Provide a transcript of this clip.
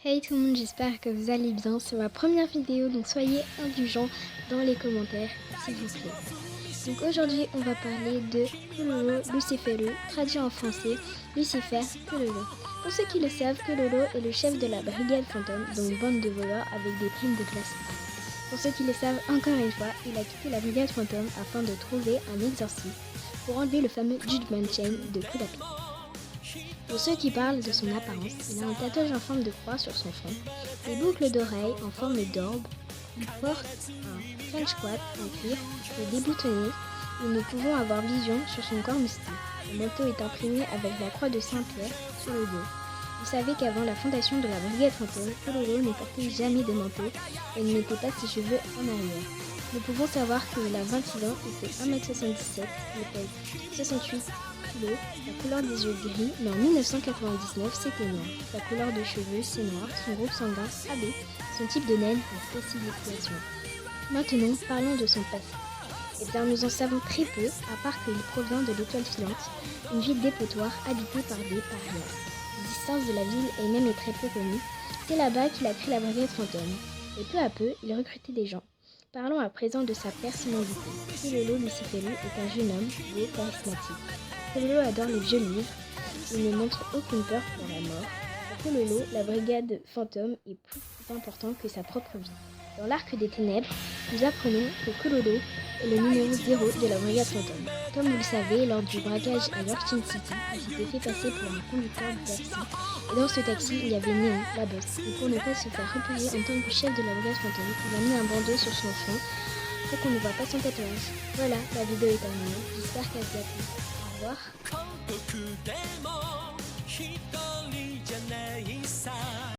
Hey tout le monde, j'espère que vous allez bien. C'est ma première vidéo, donc soyez indulgents dans les commentaires, s'il vous plaît. Donc aujourd'hui, on va parler de Kololo Lucifero, traduit en français Lucifer Kololo. Pour ceux qui le savent, Kololo est le chef de la brigade fantôme, donc bande de voleurs avec des primes de classement. Pour ceux qui le savent, encore une fois, il a quitté la brigade fantôme afin de trouver un exorcisme pour enlever le fameux Judgment Chain de Kulapi. Pour ceux qui parlent de son apparence, il a un tatouage en forme de croix sur son front, des boucles d'oreilles en forme d'orbe, il porte un French coat en cuir et déboutonné, et nous pouvons avoir vision sur son corps mystique. Le manteau est imprimé avec la croix de Saint-Pierre sur le dos. Vous savez qu'avant la fondation de la brigade fantôme, Kololo ne portait jamais de manteau et ne mettait pas ses cheveux en arrière. Nous pouvons savoir qu'il a 26 ans, il fait 1m77, il pèse 68 kg, la couleur des yeux gris, mais en 1999 c'était noir. Sa couleur de cheveux c'est noir, son groupe sanguin AB, son type de naine la spécification. Maintenant parlons de son passé. Eh bien nous en savons très peu, à part qu'il provient de l'étoile filante, une ville dépotoir habitée par des parias. L'existence de la ville elle-même est très peu connue, c'est là-bas qu'il a créé la brigade fantôme. Et peu à peu, il recrutait des gens. Parlons à présent de sa personnalité. Kololo Lucifero est un jeune homme beau, charismatique. Kololo adore les vieux livres. Il ne montre aucune peur pour la mort. Pour Kololo, la brigade fantôme est plus importante que sa propre vie. Dans l'Arc des Ténèbres, nous apprenons que Kololo est le numéro 0 de la brigade fantôme. Comme vous le savez, lors du braquage à York City, il s'était fait passer pour un conducteur de taxi. Et dans ce taxi, il y avait Néon, la bosse. Et pour ne pas se faire repérer en tant que chef de la brigade fantôme, il a mis un bandeau sur son front pour qu'on ne voit pas son tatouage. Voilà, la vidéo est terminée. J'espère qu'elle vous a plu. Au revoir.